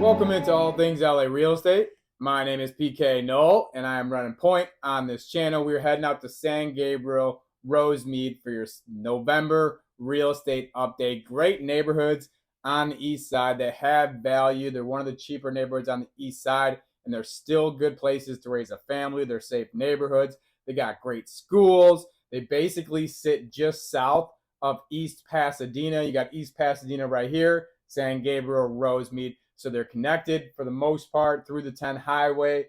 Welcome into All Things LA Real Estate. My name is PK Knoll, and I am running point on this channel. We're heading out to San Gabriel, Rosemead for your November real estate update. Great neighborhoods on the east side that have value. They're one of the cheaper neighborhoods on the east side, and they're still good places to raise a family. They're safe neighborhoods. They got great schools. They basically sit just south of East Pasadena. You got East Pasadena right here, San Gabriel, Rosemead. So they're connected for the most part through the 10 highway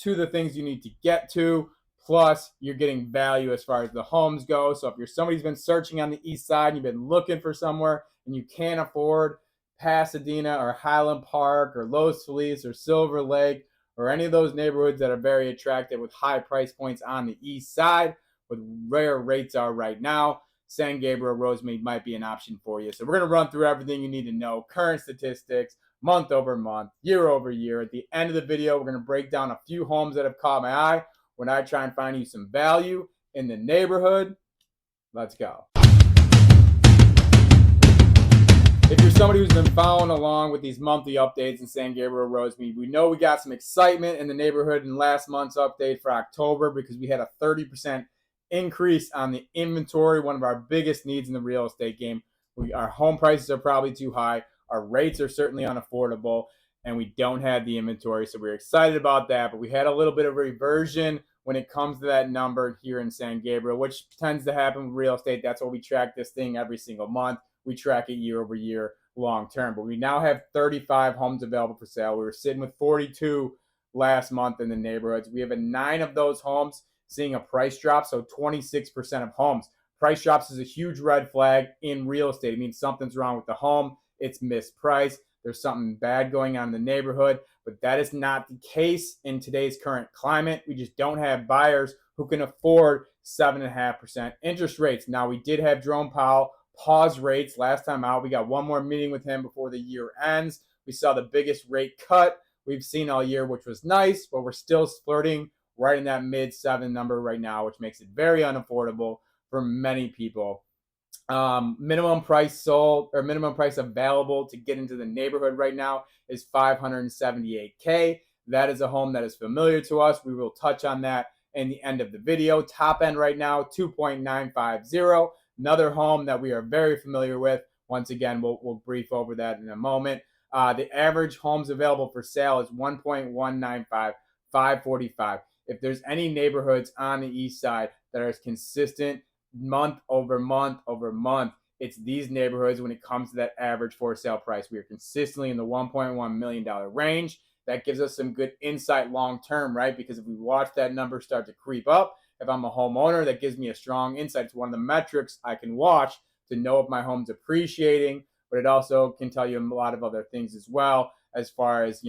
to the things you need to get to. Plus, you're getting value as far as the homes go. So if you're somebody who's been searching on the east side and you've been looking for somewhere and you can't afford Pasadena or Highland Park or Los Feliz or Silver Lake or any of those neighborhoods that are very attractive with high price points on the east side, with where rates are right now, San Gabriel, Rosemead might be an option for you. So we're going to run through everything you need to know, current statistics, month over month, year over year. At the end of the video, we're going to break down a few homes that have caught my eye when I try and find you some value in the neighborhood. Let's go. If you're somebody who's been following along with these monthly updates in San Gabriel, Rosemead, we know we got some excitement in the neighborhood in last month's update for October because we had a 30% increase on the inventory, one of our biggest needs in the real estate game. Our home prices are probably too high. Our rates are certainly unaffordable, and we don't have the inventory. So we're excited about that, but we had a little bit of reversion when it comes to that number here in San Gabriel, which tends to happen with real estate. That's why we track this thing every single month. We track it year over year, long term. But we now have 35 homes available for sale. We were sitting with 42 last month in the neighborhoods. We have 9 of those homes seeing a price drop, so 26% of homes. Price drops is a huge red flag in real estate. It means something's wrong with the home. It's mispriced. There's something bad going on in the neighborhood, but that is not the case in today's current climate. We just don't have buyers who can afford 7.5% interest rates. Now, we did have Jerome Powell pause rates last time out. We got one more meeting with him before the year ends. We saw the biggest rate cut we've seen all year, which was nice, but we're still flirting right in that mid-7 number right now, which makes it very unaffordable for many people. Minimum price sold or minimum price available to get into the neighborhood right now is $578K. That is a home that is familiar to us. We will touch on that in the end of the video. Top end right now, 2.950. Another home that we are very familiar with. Once again, we'll brief over that in a moment. The average homes available for sale is 1.195, 545. If there's any neighborhoods on the east side that are consistent month over month over month, it's these neighborhoods when it comes to that average for sale price. We are consistently in the $1.1 million range. That gives us some good insight long term, right? Because if we watch that number start to creep up, if I'm a homeowner, that gives me a strong insight. It's one of the metrics I can watch to know if my home's appreciating, but it also can tell you a lot of other things as well, as far as,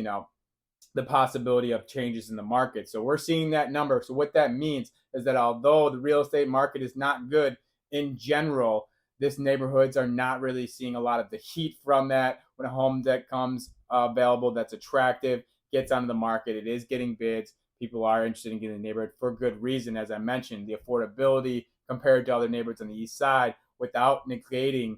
the possibility of changes in the market. So we're seeing that number. So what that means is that although the real estate market is not good in general, these neighborhoods are not really seeing a lot of the heat from that. When a home that comes available that's attractive gets onto the market, it is getting bids. People are interested in getting in the neighborhood for good reason. As I mentioned, the affordability compared to other neighborhoods on the east side without negating,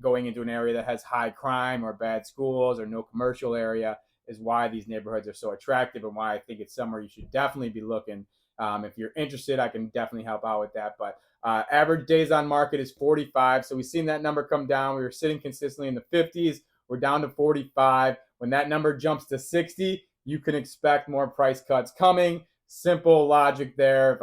going into an area that has high crime or bad schools or no commercial area is why these neighborhoods are so attractive and why I think it's somewhere you should definitely be looking. If you're interested, I can definitely help out with that. But average days on market is 45. So we've seen that number come down. We were sitting consistently in the 50s. We're down to 45. When that number jumps to 60, you can expect more price cuts coming. Simple logic there.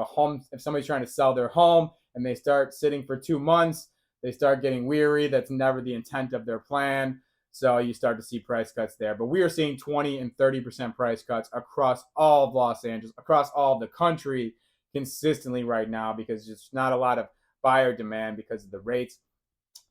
If somebody's trying to sell their home and they start sitting for 2 months, they start getting weary. That's never the intent of their plan. So you start to see price cuts there. But we are seeing 20 and 30% price cuts across all of Los Angeles, across all of the country consistently right now because there's not a lot of buyer demand because of the rates.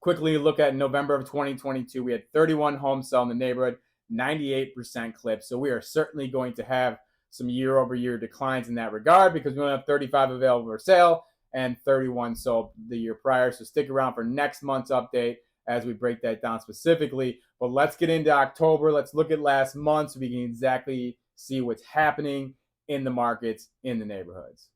Quickly look at November of 2022. We had 31 homes sell in the neighborhood, 98% clip. So we are certainly going to have some year over year declines in that regard because we only have 35 available for sale and 31 sold the year prior. So stick around for next month's update as we break that down specifically. But let's get into October. Let's look at last month so we can exactly see what's happening in the markets, in the neighborhoods.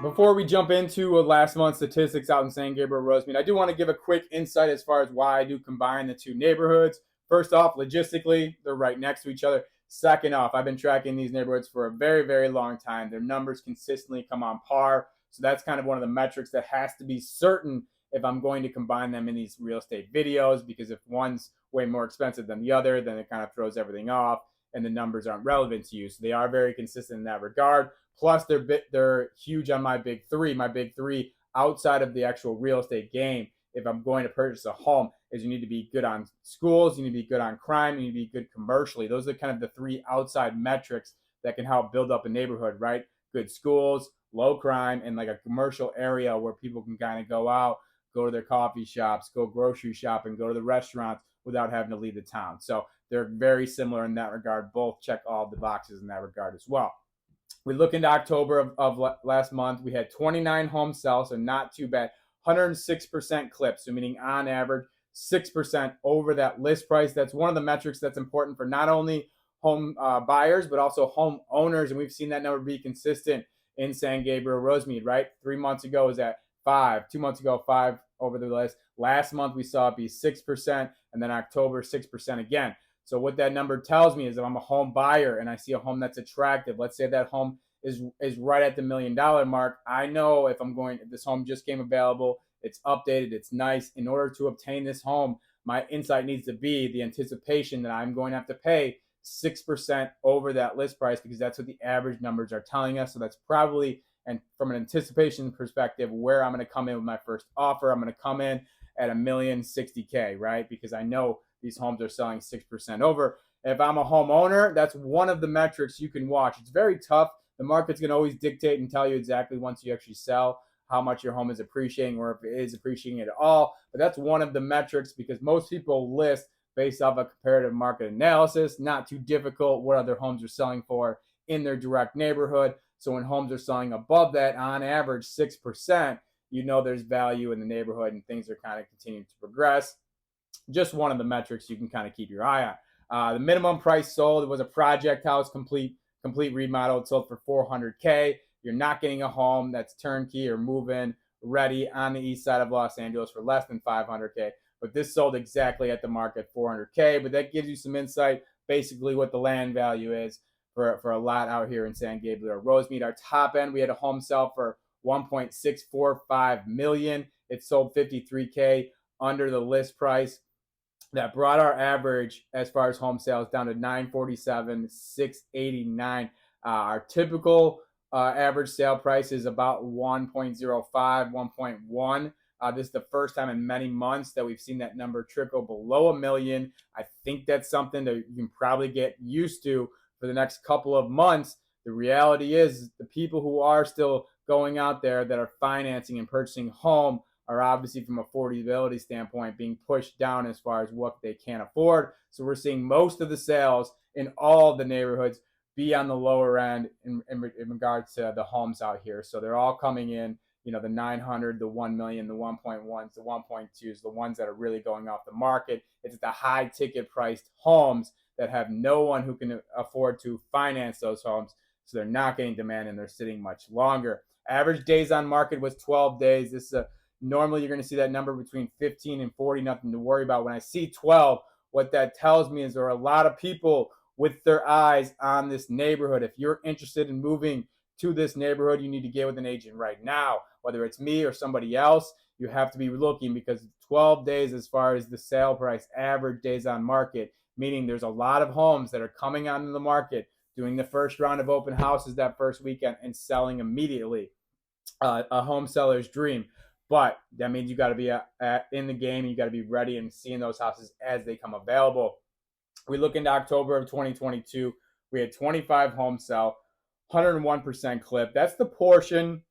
Before we jump into last month's statistics out in San Gabriel, Rosemead, I do want to give a quick insight as far as why I do combine the two neighborhoods. First off, logistically, they're right next to each other. Second off, I've been tracking these neighborhoods for a very, very long time. Their numbers consistently come on par. So that's kind of one of the metrics that has to be certain if I'm going to combine them in these real estate videos, because if one's way more expensive than the other, then it kind of throws everything off and the numbers aren't relevant to you. So they are very consistent in that regard. Plus, they're huge on my big three. My big three outside of the actual real estate game, if I'm going to purchase a home, is you need to be good on schools, you need to be good on crime, you need to be good commercially. Those are kind of the three outside metrics that can help build up a neighborhood, right? Good schools, low crime, and like a commercial area where people can kind of go out, go to their coffee shops, go grocery shopping, go to the restaurants without having to leave the town. So they're very similar in that regard. Both check all the boxes in that regard as well. We look into October of last month. We had 29 home sales, so not too bad. 106% clip, so meaning on average 6% over that list price. That's one of the metrics that's important for not only home buyers but also home owners, and we've seen that number be consistent in San Gabriel, Rosemead. Right, 3 months ago was at 5. 2 months ago, 5 over the list. Last month we saw it be 6%, and then October 6% again. So what that number tells me is if I'm a home buyer and I see a home that's attractive, let's say that home is right at the $1 million mark, I know if this home just came available, it's updated, it's nice. In order to obtain this home, my insight needs to be the anticipation that I'm going to have to pay 6% over that list price, because that's what the average numbers are telling us. So that's probably, and from an anticipation perspective, where I'm going to come in with my first offer. I'm going to come in at $1,060,000, right? Because I know these homes are selling 6% over. If I'm a homeowner, that's one of the metrics you can watch. It's very tough. The market's going to always dictate and tell you exactly once you actually sell how much your home is appreciating, or if it is appreciating at all. But that's one of the metrics, because most people list based off a comparative market analysis. Not too difficult. What other homes are selling for in their direct neighborhood. So when homes are selling above that, on average 6%, you know there's value in the neighborhood and things are kind of continuing to progress. Just one of the metrics you can kind of keep your eye on. The minimum price sold, it was a project house, complete remodel. It sold for $400K. You're not getting a home that's turnkey or move-in ready on the east side of Los Angeles for less than $500K. But this sold exactly at the market, $400K. But that gives you some insight, basically what the land value is for a lot out here in San Gabriel or Rosemead. Our top end, we had a home sell for $1.645 million. It sold $53K under the list price. That brought our average as far as home sales down to 947, 689. Our typical average sale price is about 1.05, 1.1. This is the first time in many months that we've seen that number trickle below $1 million. I think that's something that you can probably get used to for the next couple of months. The reality is the people who are still going out there that are financing and purchasing home are obviously, from affordability standpoint, being pushed down as far as what they can afford. So we're seeing most of the sales in all of the neighborhoods be on the lower end in regards to the homes out here. So they're all coming in, the 900, the 1 million, the 1.1s, the 1.2s, the ones that are really going off the market. It's the high ticket priced homes that have no one who can afford to finance those homes. So they're not getting demand and they're sitting much longer. Average days on market was 12 days. This is normally you're going to see that number between 15 and 40, nothing to worry about. When I see 12, what that tells me is there are a lot of people with their eyes on this neighborhood. If you're interested in moving to this neighborhood, you need to get with an agent right now. Whether it's me or somebody else, you have to be looking, because 12 days as far as the sale price, average days on market, meaning there's a lot of homes that are coming onto the market, doing the first round of open houses that first weekend and selling immediately. A home seller's dream. But that means you got to be in the game. You got to be ready and seeing those houses as they come available. We look into October of 2022. We had 25 homes sell, 101% clip. That's the portion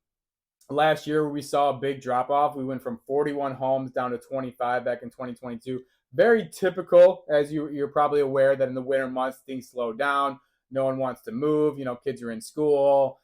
last year where we saw a big drop off. We went from 41 homes down to 25 back in 2022. Very typical, as you're probably aware, that in the winter months things slow down. No one wants to move. Kids are in school.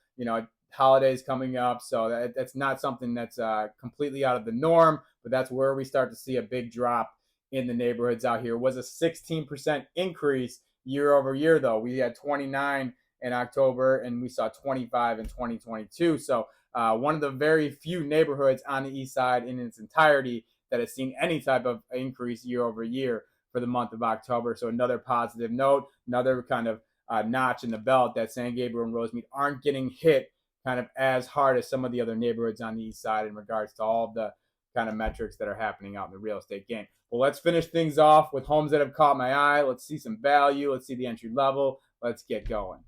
Holidays coming up, so that's not something that's completely out of the norm, but that's where we start to see a big drop in the neighborhoods out here. It was a 16% increase year over year, though. We had 29 in October and we saw 25 in 2022. So one of the very few neighborhoods on the east side in its entirety that has seen any type of increase year over year for the month of October. So another positive note, another kind of notch in the belt that San Gabriel and Rosemead aren't getting hit kind of as hard as some of the other neighborhoods on the east side in regards to all of the kind of metrics that are happening out in the real estate game. Well, let's finish things off with homes that have caught my eye. Let's see some value. Let's see the entry level. Let's get going.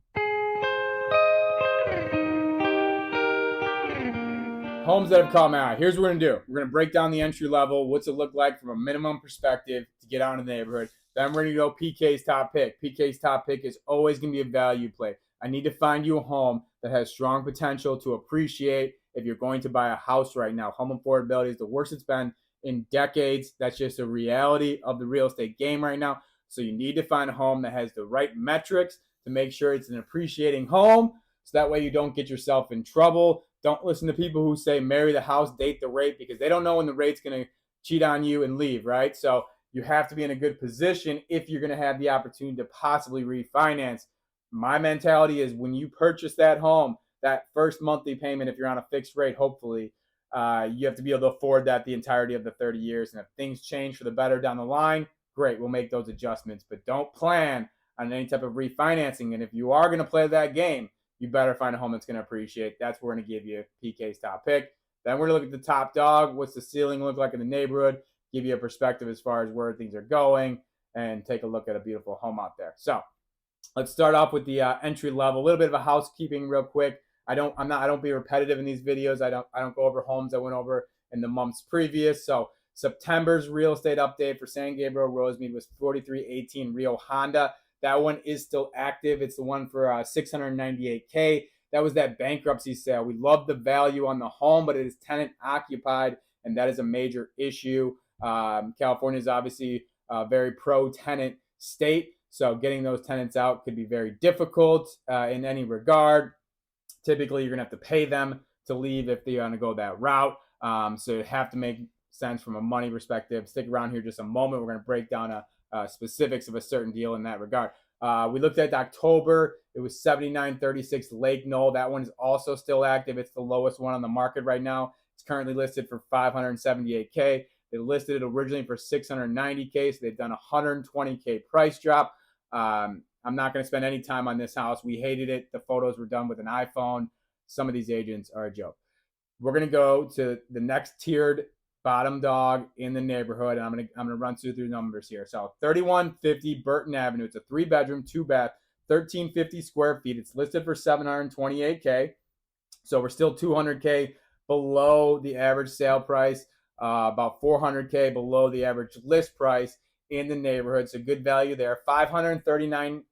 Homes that have caught my eye. Here's what we're going to do. We're going to break down the entry level. What's it look like from a minimum perspective to get out in the neighborhood. Then we're going to go PK's top pick. PK's top pick is always going to be a value play. I need to find you a home that has strong potential to appreciate if you're going to buy a house right now. Home affordability is the worst it's been in decades. That's just a reality of the real estate game right now. So you need to find a home that has the right metrics to make sure it's an appreciating home. So that way you don't get yourself in trouble. Don't listen to people who say marry the house, date the rate, because they don't know when the rate's going to cheat on you and leave, right? So you have to be in a good position if you're going to have the opportunity to possibly refinance. My mentality is when you purchase that home, that first monthly payment, if you're on a fixed rate, hopefully, you have to be able to afford that the entirety of the 30 years. And if things change for the better down the line, great, we'll make those adjustments. But don't plan on any type of refinancing. And if you are going to play that game, you better find a home that's going to appreciate. That's what we're going to give you PK's top pick. Then we're going to look at the top dog. What's the ceiling look like in the neighborhood? Give you a perspective as far as where things are going and take a look at a beautiful home out there. So let's start off with the entry level. A little bit of a housekeeping real quick. I don't be repetitive in these videos. I don't go over homes I went over in the months previous. So September's real estate update for San Gabriel Rosemead was 4318 Rio Honda. That one is still active. It's the one for $698K. That was that bankruptcy sale. We love the value on the home, but it is tenant occupied, and that is a major issue. California is obviously a very pro-tenant state, so getting those tenants out could be very difficult in any regard. Typically, you're going to have to pay them to leave if they're going to go that route. So you have to make sense from a money perspective. Stick around here just a moment. We're going to break down specifics of a certain deal in that regard. We looked at October. It was 7936 Lake Knoll. That one is also still active. It's the lowest one on the market right now. It's currently listed for $578K. They listed it originally for $690K, so they've done a $120K price drop. I'm not going to spend any time on this house. We hated it. The photos were done with an iPhone. Some of these agents are a joke. We're going to go to the next tiered bottom dog in the neighborhood, and I'm gonna run through numbers here. So 3150 Burton Avenue. It's a 3-bedroom, 2-bath, 1350 square feet. It's listed for $728K. So we're still $200K below the average sale price, about $400K below the average list price in the neighborhood. So good value there. $539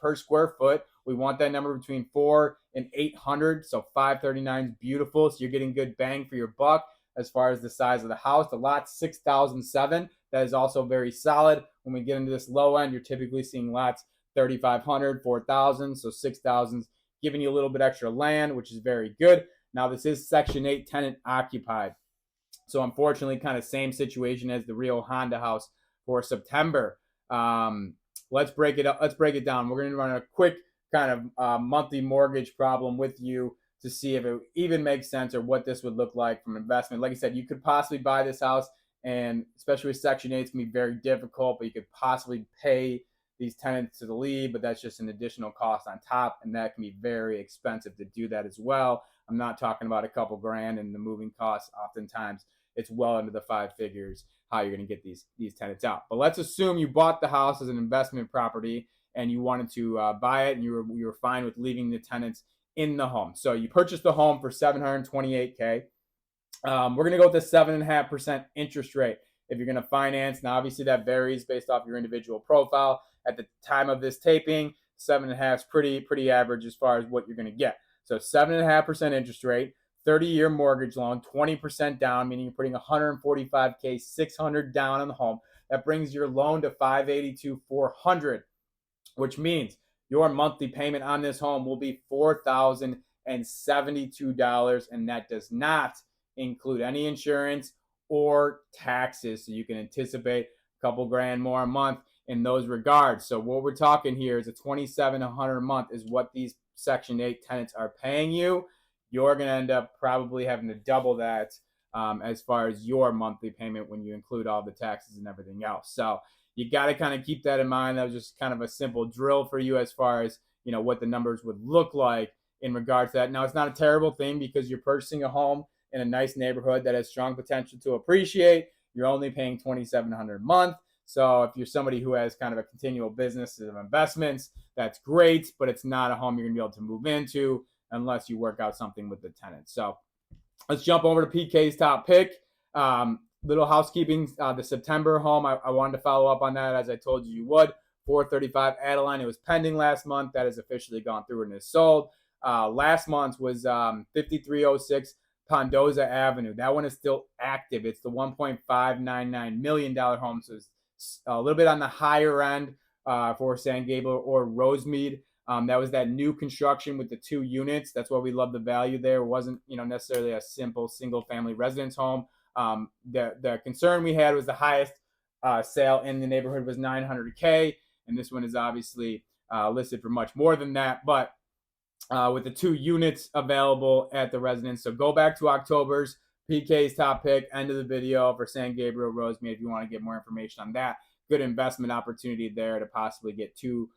per square foot. We want that number between $400 and $800. So $539 is beautiful. So you're getting good bang for your buck. As far as the size of the house, the lot's 6,007. That is also very solid. When we get into this low end, you're typically seeing lots 3,500, 4,000. So 6,000's giving you a little bit extra land, which is very good. Now this is Section 8 tenant occupied. So unfortunately, kind of same situation as the Rio Honda house for September. Let's break it up. Let's break it down. We're going to run a quick kind of monthly mortgage problem with you to see if it even makes sense or what this would look like from investment. Like I said, you could possibly buy this house, and especially with Section 8, it's going to be very difficult, but you could possibly pay these tenants to leave, but that's just an additional cost on top, and that can be very expensive to do that as well. I'm not talking about a couple grand and the moving costs. Oftentimes, it's well into the 5 figures how you're going to get these tenants out. But let's assume you bought the house as an investment property and you wanted to buy it, and you were fine with leaving the tenants in the home. So you purchased the home for $728K. We're going to go with the 7.5% interest rate if you're going to finance. Now, obviously, that varies based off your individual profile. At the time of this taping, 7.5 is pretty average as far as what you're going to get. So 7.5% interest rate, 30-year mortgage loan, 20% down, meaning you're putting $145K, $600 down on the home. That brings your loan to $582,400, which means your monthly payment on this home will be $4,072, and that does not include any insurance or taxes. So you can anticipate a couple grand more a month in those regards. So what we're talking here is a $2,700 a month is what these Section 8 tenants are paying you. you're going to end up probably having to double that as far as your monthly payment when you include all the taxes and everything else. So you got to kind of keep that in mind. That was just kind of a simple drill for you as far as, you know, what the numbers would look like in regards to that. Now, it's not a terrible thing because you're purchasing a home in a nice neighborhood that has strong potential to appreciate. You're only paying $2,700 a month. So if you're somebody who has kind of a continual business of investments, that's great, but it's not a home you're going to be able to move into unless you work out something with the tenant. So let's jump over to PK's top pick. Little housekeeping, the September home, I wanted to follow up on that as I told you would. 435 Adeline. It was pending last month. That has officially gone through and is sold. Last month was 5306 Pondoza Avenue. That one is still active. It's the $1.599 million home. So it's a little bit on the higher end for San Gabriel or Rosemead. That was that new construction with the 2 units. That's why we love the value there. It wasn't, you know, necessarily a simple single family residence home. The concern we had was the highest sale in the neighborhood was $900K, and this one is obviously listed for much more than that. But with the 2 units available at the residence, so go back to October's PK's top pick, end of the video for San Gabriel Rosemead if you want to get more information on that. Good investment opportunity there to possibly get 2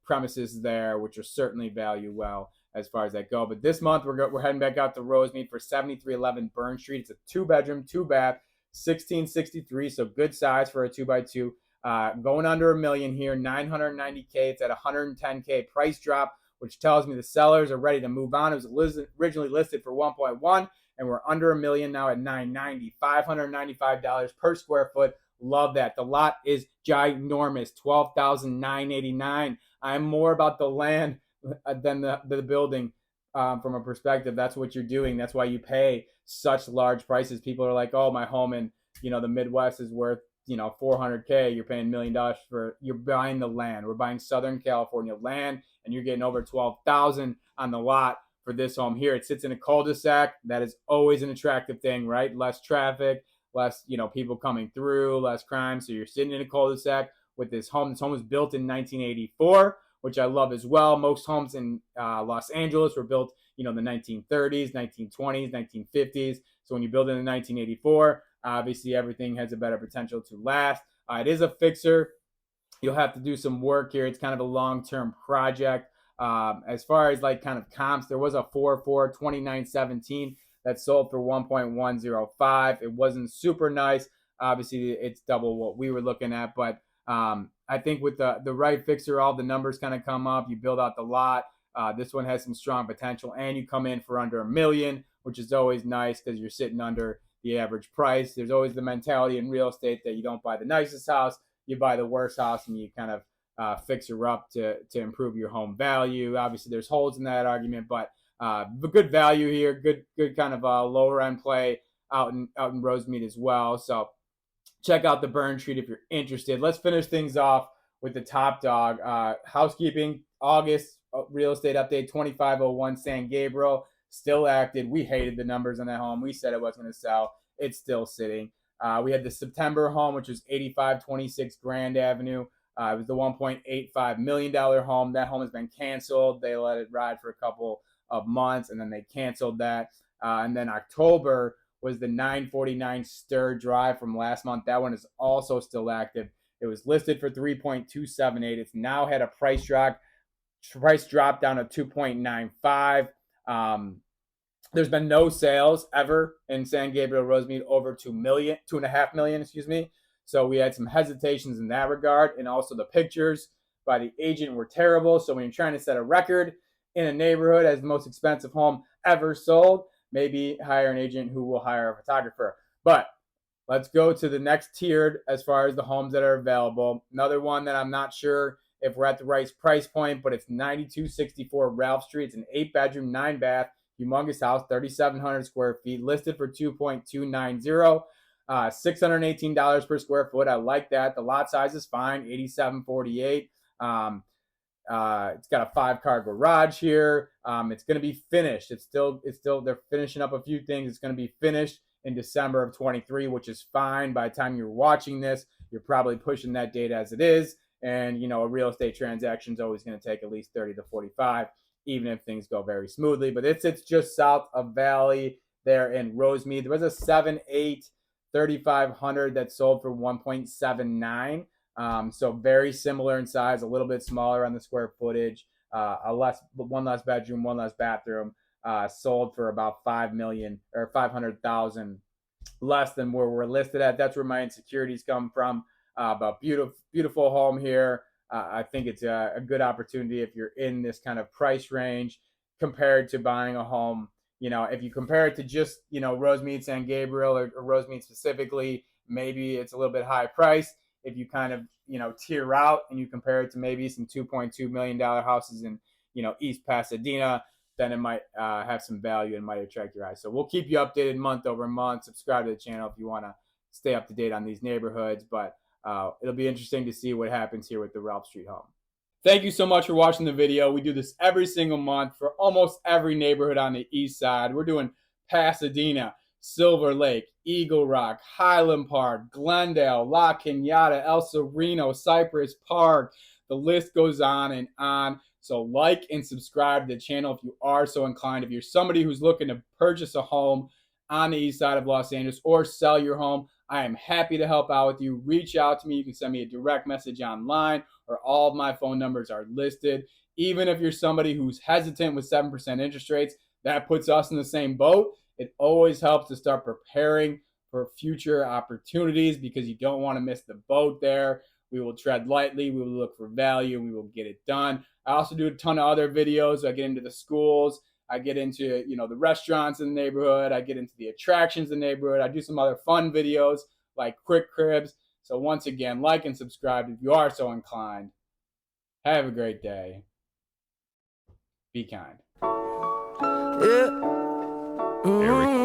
premises there, which are certainly value well as far as that go. But this month we're heading back out to Rosemead for 7311 Burn Street. It's a 2-bedroom, 2-bath, 1663, so good size for a 2x2. Going under $1 million here, $990K. It's at $110K price drop, which tells me the sellers are ready to move on. It was originally listed for 1.1, and we're under $1 million now at $990, $595 per square foot. Love that. The lot is ginormous, $12,989. I'm more about the land than the building from a perspective. That's what you're doing. That's why you pay such large prices. People are like, oh, my home in, you know, the Midwest is worth, you know, $400K. You're paying $1 million for, you're buying the land. We're buying Southern California land, and you're getting over $12,000 on the lot for this home here. It sits in a cul-de-sac. That is always an attractive thing, right? Less traffic, less, you know, people coming through, less crime. So you're sitting in a cul-de-sac with this home. This home was built in 1984, which I love as well. Most homes in Los Angeles were built, you know, in the 1930s, 1920s, 1950s. So when you build it in 1984, obviously everything has a better potential to last. It is a fixer. You'll have to do some work here. It's kind of a long-term project. As far as like kind of comps, there was a 4.4 2917 that sold for 1.105. It wasn't super nice. Obviously, it's double what we were looking at, but I think with the right fixer, all the numbers kind of come up. You build out the lot. This one has some strong potential, and you come in for under $1 million, which is always nice because you're sitting under the average price. There's always the mentality in real estate that you don't buy the nicest house, you buy the worst house, and you kind of fix her up to improve your home value. Obviously, there's holes in that argument, but good value here. Good kind of lower end play out in Rosemead as well. So check out the Burn Street if you're interested. Let's finish things off with the top dog. Housekeeping, August real estate update, 2501 San Gabriel, still active. We hated the numbers on that home. We said it wasn't going to sell. It's still sitting. We had the September home, which was 8526 Grand Avenue. It was the $1.85 million home. That home has been canceled. They let it ride for a couple of months, and then they canceled that. And then October was the 949 Stir Drive from last month. That one is also still active. It was listed for 3.278. It's now had a price drop down to 2.95. There's been no sales ever in San Gabriel Rosemead over 2.5 million, excuse me. So we had some hesitations in that regard, and also the pictures by the agent were terrible. So when you're trying to set a record in a neighborhood as the most expensive home ever sold, maybe hire an agent who will hire a photographer. But let's go to the next tiered as far as the homes that are available. Another one that I'm not sure if we're at the right price point, but it's 9264 Ralph Street. It's an 8-bedroom, 9-bath, humongous house, 3,700 square feet, listed for 2.290. $618 per square foot. I like that. The lot size is fine, 8748. It's got a 5-car garage here. It's going to be finished. It's still they're finishing up a few things. It's going to be finished in December of 23, which is fine. By the time you're watching this, you're probably pushing that date as it is. And, you know, a real estate transaction is always going to take at least 30 to 45 even if things go very smoothly. But it's just south of Valley there in Rosemead. There was a 7.8 3500 that sold for 1.79. So very similar in size, a little bit smaller on the square footage, one less bedroom, one less bathroom. Sold for about 5 million or 500,000 less than where we're listed at. That's where my insecurities come from. But beautiful home here. I think it's a good opportunity if you're in this kind of price range compared to buying a home. If you compare it to just, Rosemead, San Gabriel, or Rosemead specifically, maybe it's a little bit high price. If you kind of, tier out and you compare it to maybe some $2.2 million houses in, East Pasadena, then it might have some value and might attract your eyes. So we'll keep you updated month over month. Subscribe to the channel if you want to stay up to date on these neighborhoods. But it'll be interesting to see what happens here with the Ralph Street home. Thank you so much for watching the video. We do this every single month for almost every neighborhood on the east side. We're doing Pasadena, Silver Lake, Eagle Rock, Highland Park, Glendale, La Cañada, El Sereno, Cypress Park. The list goes on and on. So like and subscribe to the channel if you are so inclined. If you're somebody who's looking to purchase a home on the east side of Los Angeles or sell your home, I am happy to help out with you. Reach out to me. You can send me a direct message online, or all of my phone numbers are listed. Even if you're somebody who's hesitant with 7% interest rates, that puts us in the same boat. It always helps to start preparing for future opportunities because you don't want to miss the boat there. We will tread lightly. We will look for value. We will get it done. I also do a ton of other videos. I get into the schools. I get into, the restaurants in the neighborhood. I get into the attractions in the neighborhood. I do some other fun videos like quick cribs. So once again, like and subscribe if you are so inclined. Have a great day. Be kind. Yeah.